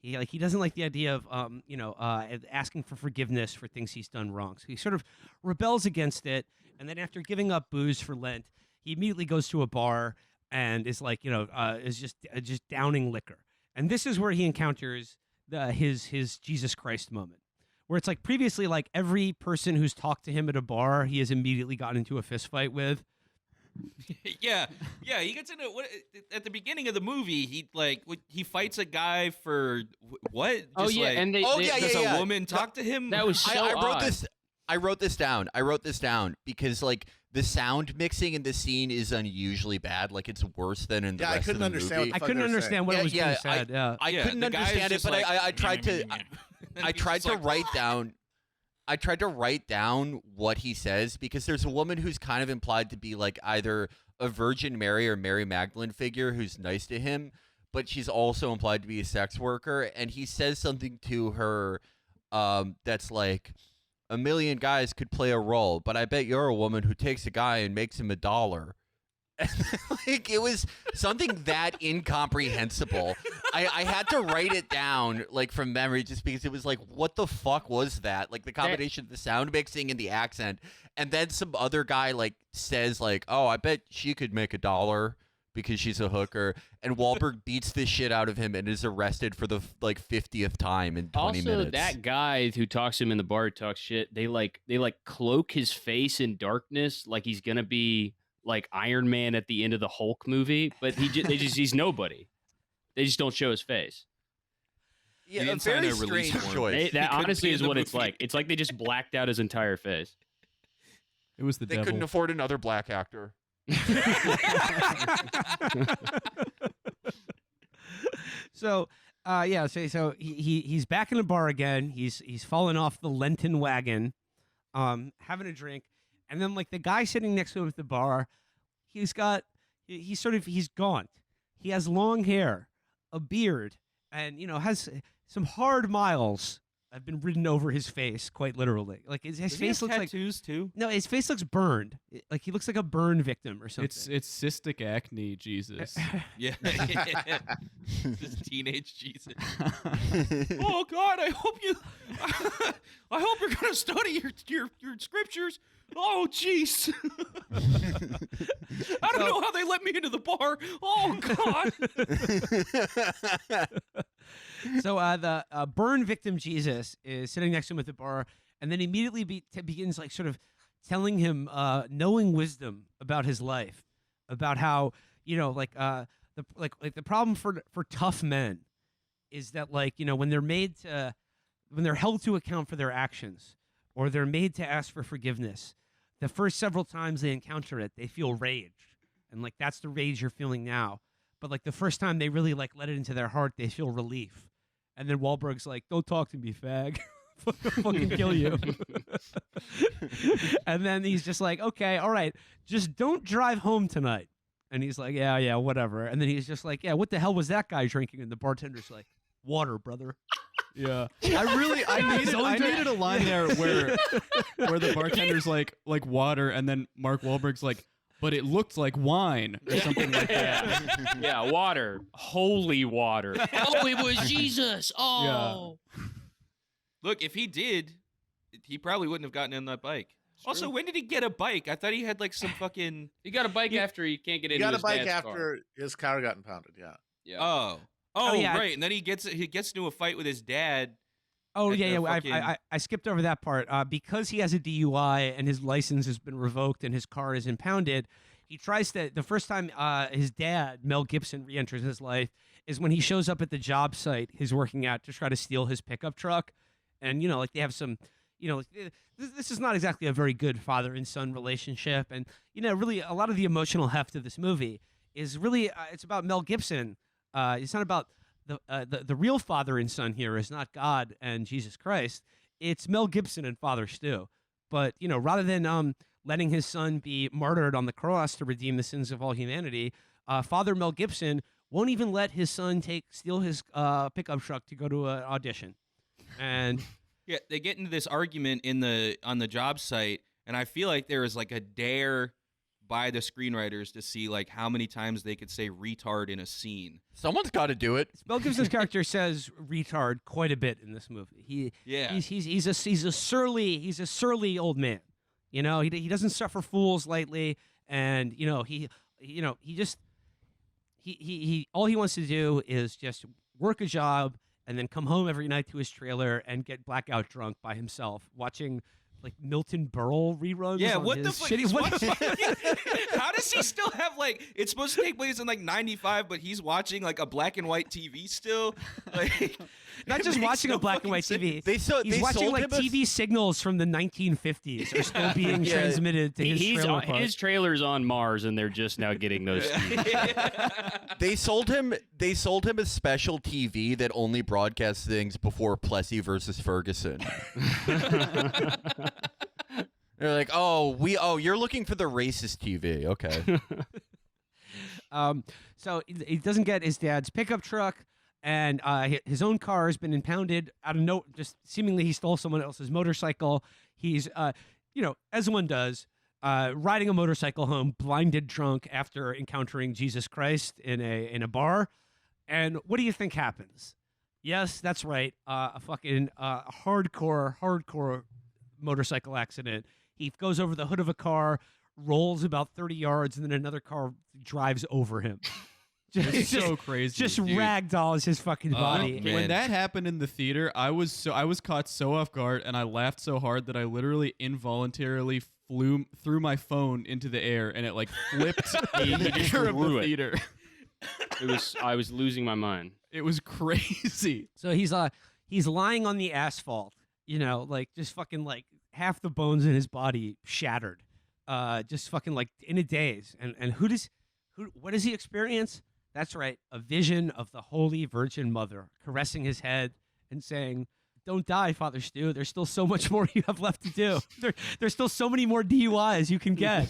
He doesn't like the idea of asking for forgiveness for things he's done wrong. So he sort of rebels against it, and then after giving up booze for Lent, he immediately goes to a bar and is like is just downing liquor. And this is where he encounters his Jesus Christ moment, where it's like previously, like every person who's talked to him at a bar, he has immediately gotten into a fist fight with. yeah. He gets into what at the beginning of the movie. He fights a guy for what? Just and does a woman talk to him? That was so odd. I wrote this down because like the sound mixing in this scene is unusually bad. Like it's worse than in the rest of the movie. I couldn't understand what was being said. I couldn't understand it, but I tried to write down. I tried to write down what he says because there's a woman who's kind of implied to be like either a Virgin Mary or Mary Magdalene figure who's nice to him, but she's also implied to be a sex worker. And he says something to her that's like, a million guys could play a role, but I bet you're a woman who takes a guy and makes him $1. Like it was something that incomprehensible. I had to write it down like from memory just because it was like, what the fuck was that? Like the combination of the sound mixing and the accent, and then some other guy like says like, oh, I bet she could make $1 because she's a hooker, and Wahlberg beats the shit out of him and is arrested for the like 50th time in 20 minutes. Also, that guy who talks to him in the bar talks shit. They cloak his face in darkness like he's gonna be like Iron Man at the end of the Hulk movie, but he's nobody. They just don't show his face. Yeah, a very strange choice. That honestly is what it's like. It's like they just blacked out his entire face. It was the devil. They couldn't afford another black actor. So he's back in the bar again. He's fallen off the Lenten wagon, having a drink. And then, like, the guy sitting next to him at the bar, he's gaunt. He has long hair, a beard, and, has some hard miles have been written over his face, quite literally. Like, his face looks like tattoos, too? No, his face looks burned. Like, he looks like a burn victim or something. It's cystic acne, Jesus. Yeah. This teenage Jesus. Oh, God, I hope you're going to study your scriptures. Oh, jeez. I don't know how they let me into the bar. Oh, God. So the burn victim Jesus is sitting next to him at the bar, and then immediately begins like sort of telling him knowing wisdom about his life, about how the problem for tough men is that when they're held to account for their actions, or they're made to ask for forgiveness, the first several times they encounter it, they feel rage, and like that's the rage you're feeling now. But like the first time they really like let it into their heart, they feel relief. And then Wahlberg's like, "Don't talk to me, fag. Fucking kill you." And then he's just like, "Okay, all right, just don't drive home tonight." And he's like, "Yeah, whatever." And then he's just like, "Yeah, what the hell was that guy drinking?" And the bartender's like, "Water, brother." Yeah, I needed a line there where the bartender's like water, and then Mark Wahlberg's like, but it looked like wine or something like that. Yeah, water, holy water. Oh, it was Jesus. Oh, yeah. Look, if he did, he probably wouldn't have gotten on that bike. Also, when did he get a bike? I thought he had like some fucking. He got a bike after he can't get into his dad's car. He got a bike after his car got impounded. Yeah. Yeah. Oh, yeah. Right. And then he gets into a fight with his dad. Oh, yeah. I skipped over that part. Because he has a DUI and his license has been revoked and his car is impounded, he tries to. The first time his dad, Mel Gibson, re-enters his life is when he shows up at the job site he's working at to try to steal his pickup truck. And, they have some. This is not exactly a very good father and son relationship. And, really a lot of the emotional heft of this movie is really, it's about Mel Gibson. It's not about the real father and son here is not God and Jesus Christ. It's Mel Gibson and Father Stu. But, rather than letting his son be martyred on the cross to redeem the sins of all humanity, Father Mel Gibson won't even let his son steal his pickup truck to go to an audition. And yeah, they get into this argument on the job site, and I feel like there is like a dare by the screenwriters to see like how many times they could say retard in a scene. Someone's got to do it. Mel Gibson's character says retard quite a bit in this movie. He's a surly old man. You know, he doesn't suffer fools lightly, and he all he wants to do is just work a job and then come home every night to his trailer and get blackout drunk by himself watching like Milton Berle reruns. Yeah, on what his the fuck? shitty- What the fuck? How does he still have like? It's supposed to take place in like '95, but he's watching like a black and white TV still. Like, Not it just makes watching no a black and white fucking TV. He's watching like TV signals from the 1950s are still being Yeah. transmitted to his trailer park. His trailer's on Mars, and they're just now getting those. They sold him a special TV that only broadcasts things before Plessy versus Ferguson. They're like, you're looking for the racist TV. Okay. So he doesn't get his dad's pickup truck, and his own car has been impounded out of just seemingly he stole someone else's motorcycle. He's, as one does, riding a motorcycle home, blinded drunk after encountering Jesus Christ in a bar. And what do you think happens? Yes, that's right. A fucking hardcore motorcycle accident. He goes over the hood of a car, rolls about 30 yards, and then another car drives over him. It's so crazy. Just dude. ragdolls his fucking body. man. When that happened in the theater, I was caught so off guard, and I laughed so hard that I literally involuntarily threw my phone into the air, and it like flipped He the just air of threw the it. theater. I was losing my mind. It was crazy. So he's lying on the asphalt, like just fucking like half the bones in his body shattered, just fucking like in a daze. And what does he experience? That's right, a vision of the Holy Virgin Mother caressing his head and saying, "Don't die, Father Stu. There's still so much more you have left to do. There's still so many more DUIs you can get."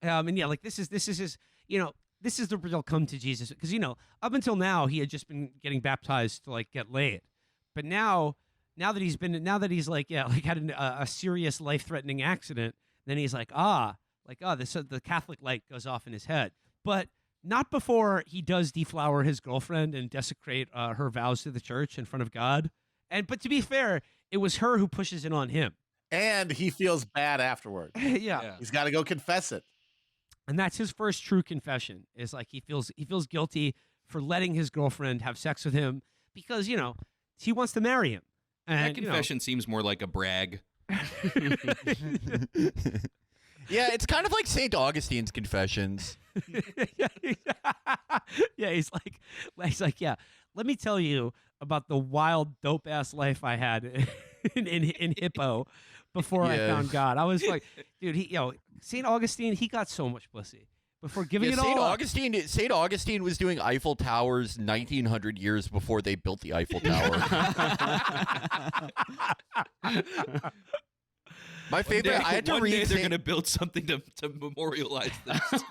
And yeah, like this is his, this is the real come to Jesus, because up until now he had just been getting baptized to like get laid, but now that he's like had a serious life-threatening accident, then he's like the Catholic light goes off in his head, but not before he does deflower his girlfriend and desecrate her vows to the church in front of God. But to be fair, it was her who pushes it on him. And he feels bad afterward. Yeah. He's got to go confess it. And that's his first true confession, is like he feels guilty for letting his girlfriend have sex with him because, he wants to marry him. And, that confession seems more like a brag. Yeah, it's kind of like St. Augustine's Confessions. Yeah, he's like, yeah, let me tell you about the wild, dope-ass life I had in Hippo before I found God. I was like, dude, St. Augustine, he got so much pussy before giving it all up. St. Augustine was doing Eiffel Towers 1900 years before they built the Eiffel Tower. My favorite, I had to one read. day they're going to build something to memorialize this.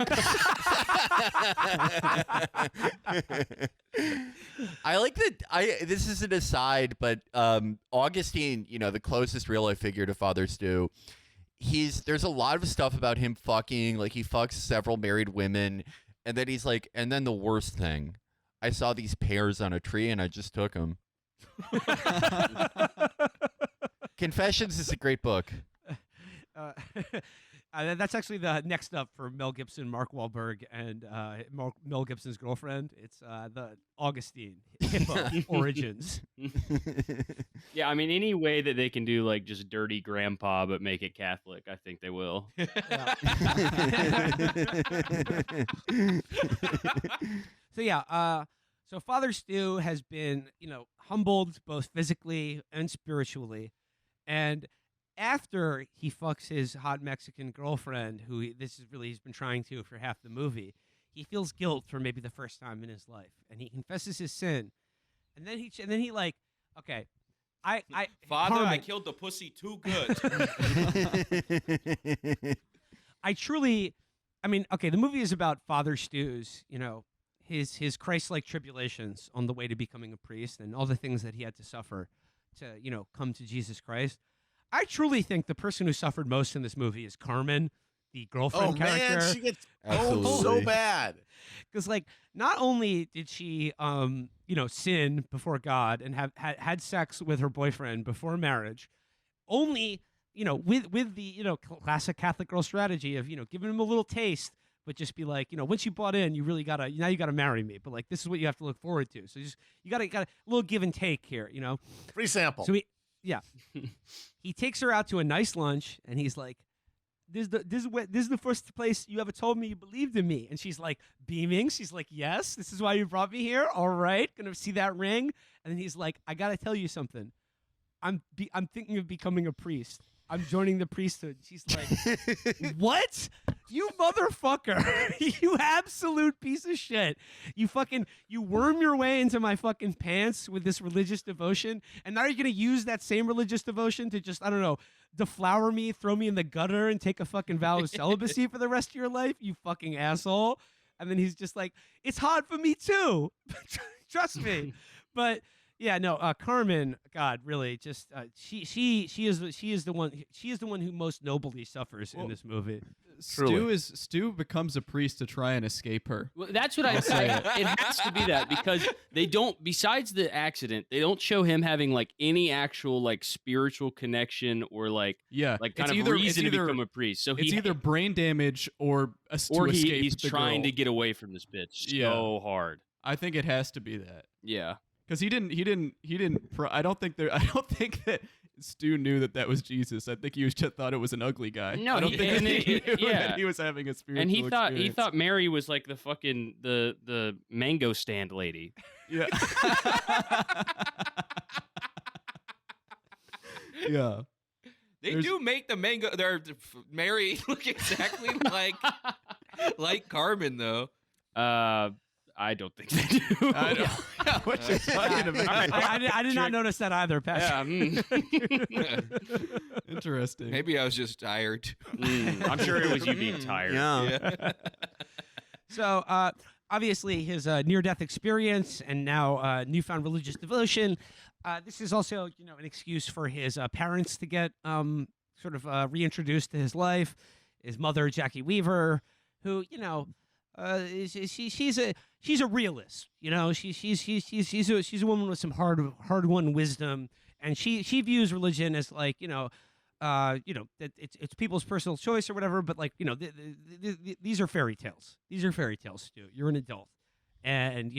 I like that. This is an aside, but Augustine, the closest real life figure to Father Stu, there's a lot of stuff about him fucking, like he fucks several married women, and then he's like, and then the worst thing, I saw these pears on a tree and I just took them. Confessions is a great book. That's actually the next up for Mel Gibson, Mark Wahlberg, and Mel Gibson's girlfriend. It's the Augustine Hippo Origins. Yeah, I mean, any way that they can do like just dirty grandpa but make it Catholic, I think they will. So Father Stu has been, humbled both physically and spiritually, and after he fucks his hot Mexican girlfriend, who he's been trying to for half the movie, he feels guilt for maybe the first time in his life, and he confesses his sin, and then he like, okay, Father, Carmen, I killed the pussy too good. the movie is about Father Stu's, his Christ-like tribulations on the way to becoming a priest and all the things that he had to suffer to, come to Jesus Christ. I truly think the person who suffered most in this movie is Carmen. the girlfriend character. Man, she gets Absolutely. owned so bad. Because like not only did she sin before God and had sex with her boyfriend before marriage, only with the classic Catholic girl strategy of giving him a little taste, but just be like, once you bought in, you really gotta marry me. But like this is what you have to look forward to. So just you gotta a little give and take here, Free sample. So he takes her out to a nice lunch and he's like, This is the first place you ever told me you believed in me. And she's like beaming. She's like, yes, this is why you brought me here. All right, gonna see that ring. And then he's like, I gotta tell you something. I'm thinking of becoming a priest. I'm joining the priesthood. She's like, what? You motherfucker. You absolute piece of shit. You worm your way into my fucking pants with this religious devotion. And now you're going to use that same religious devotion to just, I don't know, deflower me, throw me in the gutter, and take a fucking vow of celibacy for the rest of your life, you fucking asshole. And then he's just like, it's hard for me too. Trust me. But yeah, no, Carmen, God, really, just she is the one who most nobly suffers in this movie. Stu becomes a priest to try and escape her. Well, that's what I say. It has to be that because they don't. Besides the accident, they don't show him having like any actual like spiritual connection or like kind of reason to become a priest. So it's either brain damage or he's trying to get away from this bitch so hard. I think it has to be that. Yeah. Because he didn't. I don't think that Stu knew that was Jesus. I think he just thought it was an ugly guy. No, I don't think he knew that he was having a spiritual. And he experience. thought Mary was like the fucking the mango stand lady. Yeah. Yeah. They do make the mango. Their Mary look exactly like Carmen though. I don't think they do. I don't. What you talking about? I did not notice that either, Patrick. Yeah. Interesting. Maybe I was just tired. I'm sure it was you being tired. Yeah. So obviously his near-death experience and now newfound religious devotion. This is also an excuse for his parents to get sort of reintroduced to his life. His mother, Jackie Weaver, who she's a realist, she's a woman with some hard-won wisdom, and she views religion as like it's people's personal choice or whatever, but like these are fairy tales. These are fairy tales, Stu. You're an adult, and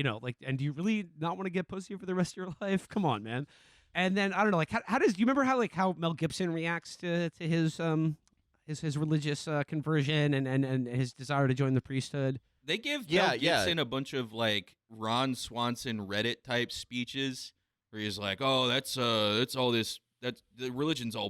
and do you really not want to get pussy for the rest of your life? Come on, man. And then I don't know, like how do you remember how Mel Gibson reacts to his religious conversion and his desire to join the priesthood? They give Mel Gibson a bunch of like Ron Swanson Reddit type speeches where he's like, "Oh, that's all this. That's the religion's all